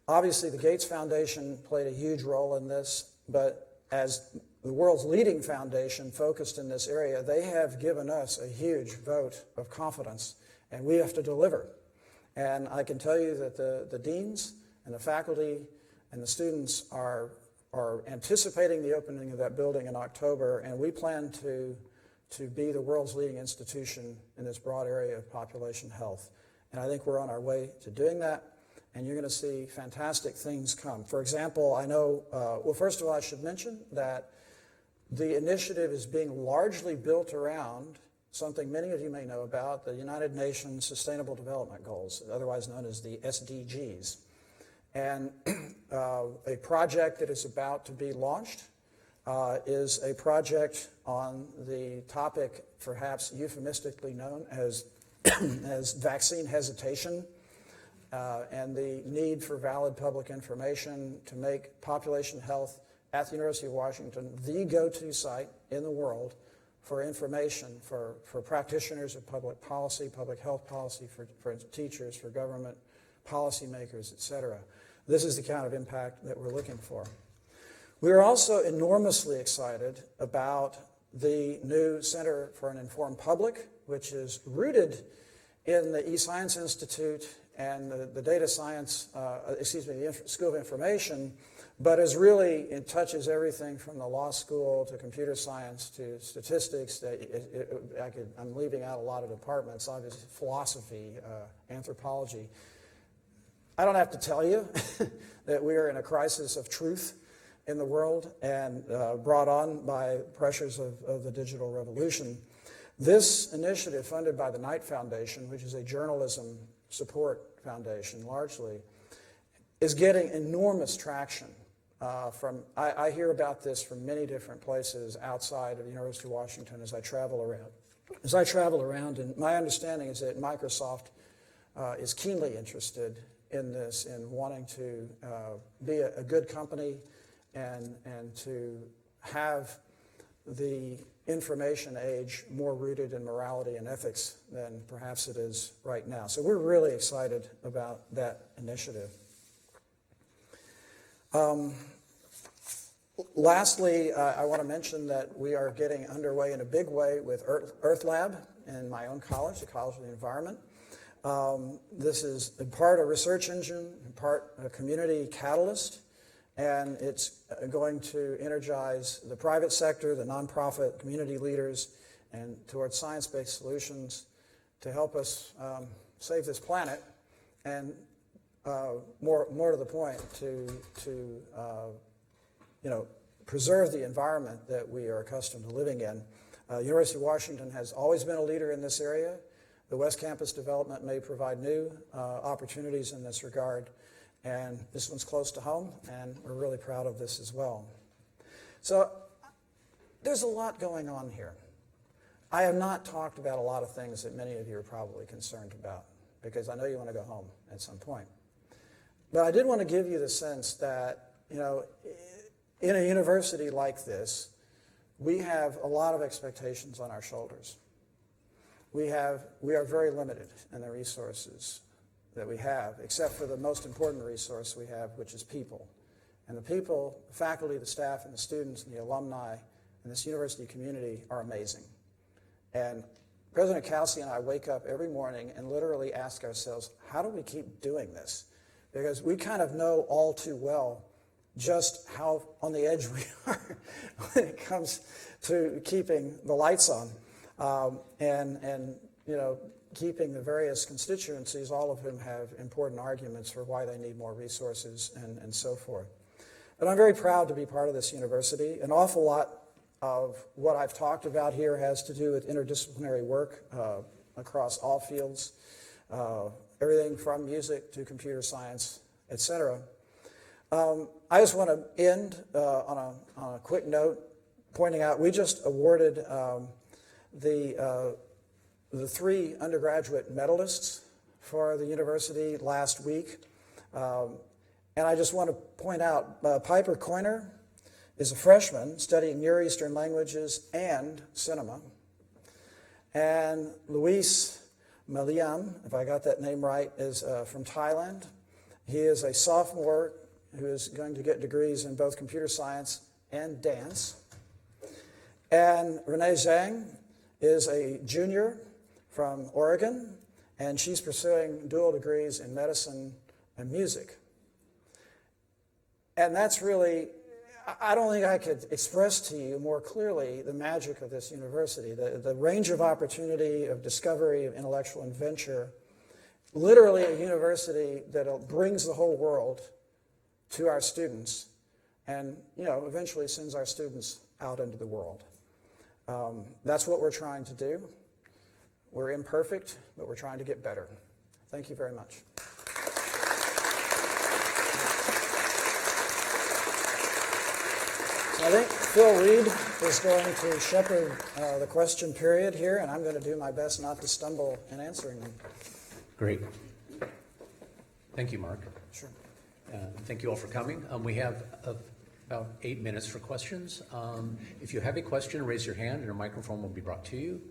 Obviously, the Gates Foundation played a huge role in this, but as the world's leading foundation focused in this area, they have given us a huge vote of confidence, and we have to deliver. And I can tell you that the deans and the faculty and the students are anticipating the opening of that building in October, and we plan to be the world's leading institution in this broad area of population health. And I think we're on our way to doing that, and you're going to see fantastic things come. For example, I know, well, first of all, I should mention that the initiative is being largely built around something many of you may know about, the United Nations Sustainable Development Goals, otherwise known as the SDGs. And a project that is about to be launched is a project on the topic perhaps euphemistically known as, as vaccine hesitation and the need for valid public information to make population health at the University of Washington the go-to site in the world for information, for practitioners of public policy, public health policy, for teachers, for government policymakers, et cetera. This is the kind of impact that we're looking for. We are also enormously excited about the new Center for an Informed Public, which is rooted in the eScience Institute and the data science, the School of Information, but is really, it touches everything from the law school to computer science to statistics. I'm leaving out a lot of departments, obviously philosophy, anthropology. I don't have to tell you that we are in a crisis of truth in the world and brought on by pressures of the digital revolution. This initiative, funded by the Knight Foundation, which is a journalism support foundation largely, is getting enormous traction. I hear about this from many different places outside of the University of Washington as I travel around. And my understanding is that Microsoft is keenly interested in this, in wanting to be a good company and to have the information age more rooted in morality and ethics than perhaps it is right now. So we're really excited about that initiative. Lastly, I want to mention that we are getting underway in a big way with Earth Lab in my own college, the College of the Environment. This is in part a research engine, in part a community catalyst, and it's going to energize the private sector, the nonprofit community leaders, and towards science-based solutions to help us save this planet, and more to the point, to preserve the environment that we are accustomed to living in. University of Washington has always been a leader in this area. The West Campus development may provide new opportunities in this regard, and this one's close to home, and we're really proud of this as well. So there's a lot going on here. I have not talked about a lot of things that many of you are probably concerned about, because I know you want to go home at some point. But I did want to give you the sense that, in a university like this, we have a lot of expectations on our shoulders. We are very limited in the resources that we have, except for the most important resource we have, which is people. And the people, the faculty, the staff, and the students, and the alumni in this university community are amazing. And President Kelsey and I wake up every morning and literally ask ourselves, how do we keep doing this? Because we kind of know all too well just how on the edge we are when it comes to keeping the lights on and keeping the various constituencies, all of whom have important arguments for why they need more resources and so forth. But I'm very proud to be part of this university. An awful lot of what I've talked about here has to do with interdisciplinary work across all fields, everything from music to computer science, etc. I just want to end on a quick note, pointing out we just awarded the 3 undergraduate medalists for the university last week. And I just want to point out, Piper Coyner is a freshman studying Near Eastern languages and cinema. And Luis Maliam, if I got that name right, is from Thailand. He is a sophomore who is going to get degrees in both computer science and dance. And Renee Zhang is a junior from Oregon, and she's pursuing dual degrees in medicine and music. And that's really, I don't think I could express to you more clearly the magic of this university, the range of opportunity, of discovery, of intellectual adventure, literally a university that brings the whole world to our students and, eventually sends our students out into the world. That's what we're trying to do. We're imperfect, but we're trying to get better. Thank you very much. So I think Phil Reed is going to shepherd the question period here, and I'm going to do my best not to stumble in answering them. Great. Thank you, Mark. Sure. Thank you all for coming. We have about 8 minutes for questions. If you have a question, raise your hand and a microphone will be brought to you.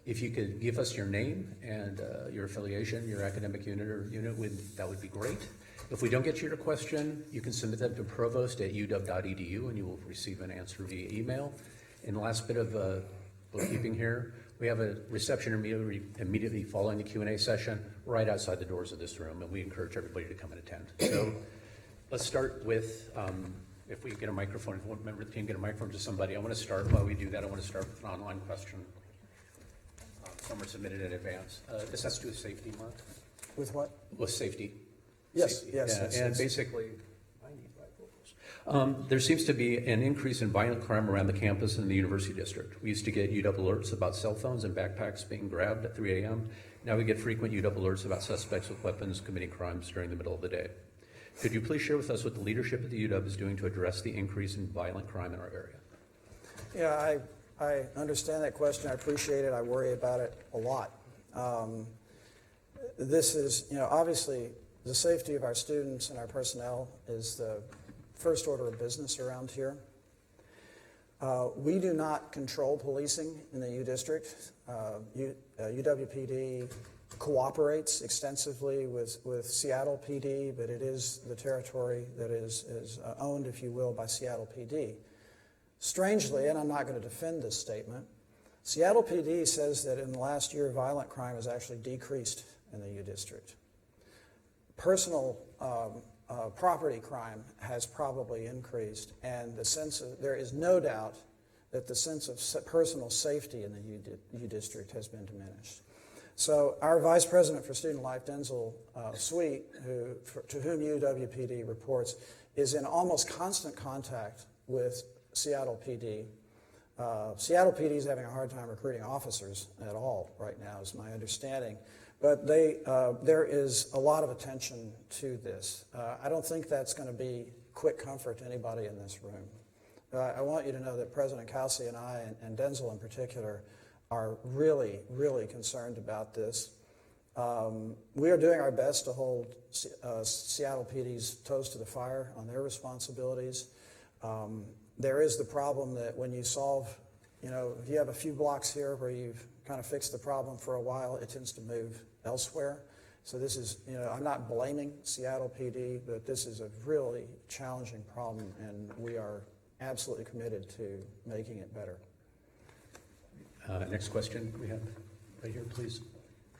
If you could give us your name and your affiliation, your academic unit or unit, that would be great. If we don't get to your question, you can submit that to provost@uw.edu and you will receive an answer via email. And the last bit of bookkeeping here, we have a reception immediately following the Q&A session right outside the doors of this room, and we encourage everybody to come and attend. So let's start with, if we get a microphone, if one member of the team get a microphone to somebody, I want to start, while we do that, I want to start with an online question. Some were submitted in advance. This has to do with safety, Mark? With what? With safety. Yes, Safety. yes, Yeah, yes, and yes. basically, there seems to be an increase in violent crime around the campus and the university district. We used to get UW alerts about cell phones and backpacks being grabbed at 3 a.m. Now we get frequent UW alerts about suspects with weapons committing crimes during the middle of the day. Could you please share with us what the leadership of the UW is doing to address the increase in violent crime in our area? Yeah, I understand that question. I appreciate it. I worry about it a lot. This is, obviously the safety of our students and our personnel is the first order of business around here. We do not control policing in the U District. UWPD cooperates extensively with Seattle PD, but it is the territory that is owned, if you will, by Seattle PD. Strangely, and I'm not going to defend this statement, Seattle PD says that in the last year, violent crime has actually decreased in the U District. Personal property crime has probably increased, and there is no doubt that the sense of personal safety in the U District has been diminished. So our Vice President for Student Life, Denzel Sweet, to whom UWPD reports, is in almost constant contact with Seattle PD. Seattle PD is having a hard time recruiting officers at all right now, is my understanding. But there is a lot of attention to this. I don't think that's going to be quick comfort to anybody in this room. I want you to know that President Kelsey and I, and Denzel in particular, are really, really concerned about this. We are doing our best to hold Seattle PD's toes to the fire on their responsibilities. There is the problem that when you solve, if you have a few blocks here where you've kind of fixed the problem for a while, it tends to move elsewhere. So this is, I'm not blaming Seattle PD, but this is a really challenging problem, and we are absolutely committed to making it better. Next question we have right here, please.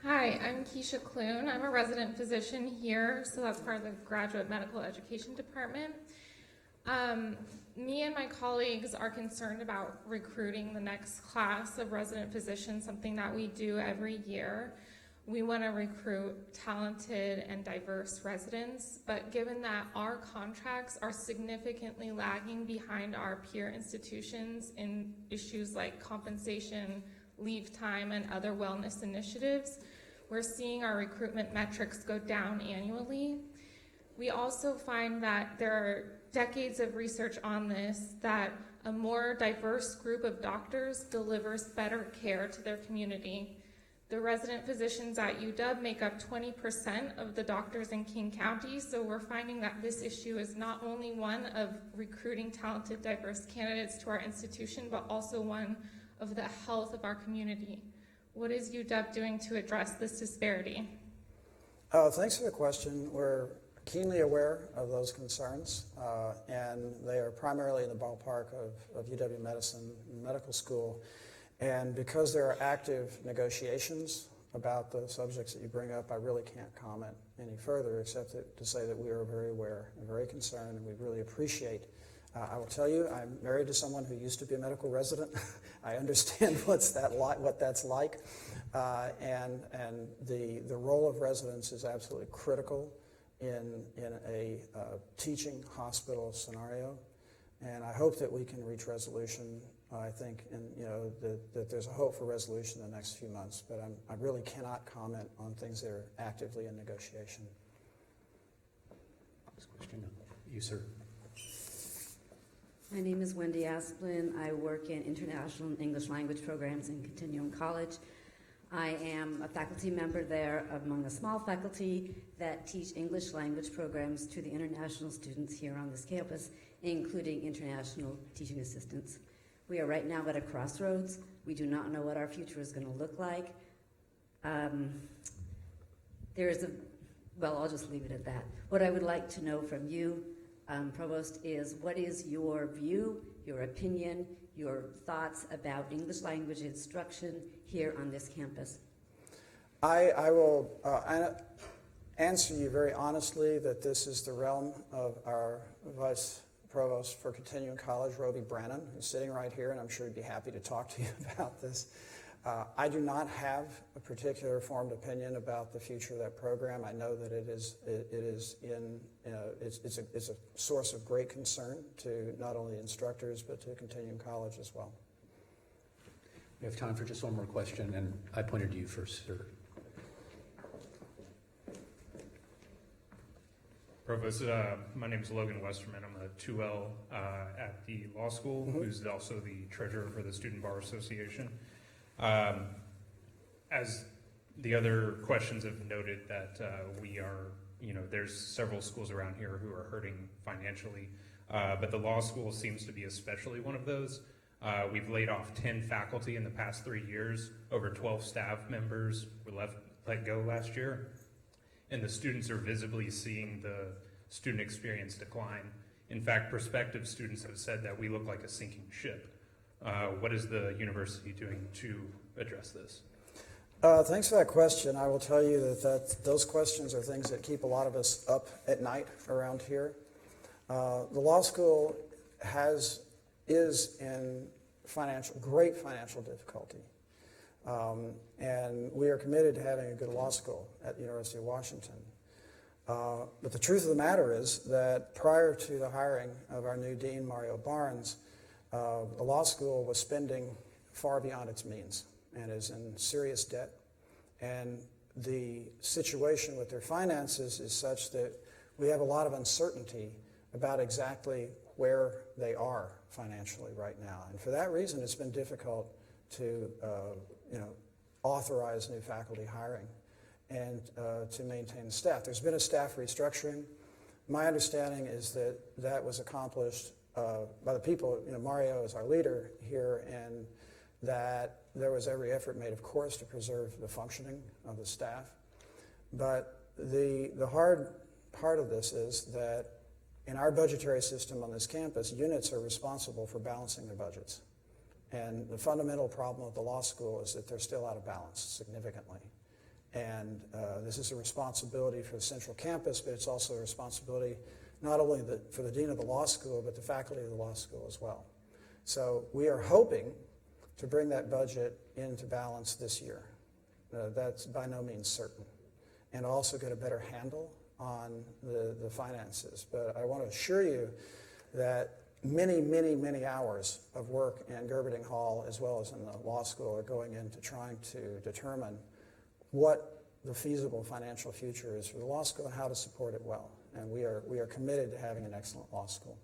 Hi, I'm Keisha Clune. I'm a resident physician here, so that's part of the Graduate Medical Education Department. Me and my colleagues are concerned about recruiting the next class of resident physicians, something that we do every year. We want to recruit talented and diverse residents, but given that our contracts are significantly lagging behind our peer institutions in issues like compensation, leave time, and other wellness initiatives, we're seeing our recruitment metrics go down annually. We also find that there are decades of research on this, that a more diverse group of doctors delivers better care to their community. The resident physicians at UW make up 20% of the doctors in King County, so we're finding that this issue is not only one of recruiting talented, diverse candidates to our institution, but also one of the health of our community. What is UW doing to address this disparity? Thanks for the question. We're keenly aware of those concerns, and they are primarily in the ballpark of UW Medicine Medical School. And because there are active negotiations about the subjects that you bring up, I really can't comment any further except to say that we are very aware and very concerned, and we really appreciate. I will tell you, I'm married to someone who used to be a medical resident. I understand what that's like, and the role of residents is absolutely critical in a teaching hospital scenario, and I hope that we can reach resolution. I think, that there's a hope for resolution in the next few months, but I really cannot comment on things that are actively in negotiation. Next question, you, sir. My name is Wendy Asplin. I work in international and English language programs in Continuum College. I am a faculty member there among a small faculty that teach English language programs to the international students here on this campus, including international teaching assistants. We are right now at a crossroads. We do not know what our future is going to look like. Well, I'll just leave it at that. What I would like to know from you, Provost, is what is your view, your opinion, your thoughts about English language instruction here on this campus? I will answer you very honestly that this is the realm of our Vice Provost for Continuing College, Roby Brannon, who's sitting right here, and I'm sure he'd be happy to talk to you about this. I do not have a particular formed opinion about the future of that program. I know that it's a source of great concern to not only instructors but to continuing college as well. We have time for just one more question, and I pointed to you first, sir. Provost, my name is Logan Westerman. I'm a 2L at the law school, who's also the treasurer for the Student Bar Association. As the other questions have noted that we are, there's several schools around here who are hurting financially, but the law school seems to be especially one of those. We've laid off 10 faculty in the past 3 years. Over 12 staff members were let go last year. And the students are visibly seeing the student experience decline. In fact, prospective students have said that we look like a sinking ship. What is the university doing to address this? Thanks for that question. I will tell you that those questions are things that keep a lot of us up at night around here. The law school is in great financial difficulty. And we are committed to having a good law school at the University of Washington. But the truth of the matter is that prior to the hiring of our new dean, Mario Barnes, the law school was spending far beyond its means and is in serious debt. And the situation with their finances is such that we have a lot of uncertainty about exactly where they are financially right now. And for that reason, it's been difficult to authorize new faculty hiring and to maintain staff. There's been a staff restructuring. My understanding is that that was accomplished by the people. Mario is our leader here, and that there was every effort made, of course, to preserve the functioning of the staff. But the hard part of this is that in our budgetary system on this campus, units are responsible for balancing their budgets. And the fundamental problem with the law school is that they're still out of balance significantly. And this is a responsibility for the central campus, but it's also a responsibility not only for the dean of the law school, but the faculty of the law school as well. So we are hoping to bring that budget into balance this year. That's by no means certain. And also get a better handle on the finances. But I want to assure you that many, many, many hours of work in Gerberding Hall as well as in the law school are going into trying to determine what the feasible financial future is for the law school and how to support it well. And we are committed to having an excellent law school.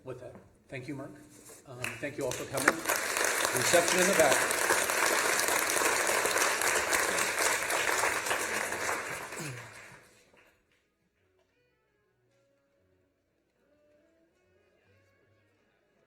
With that, thank you, Mark. Thank you all for coming. Reception in the back.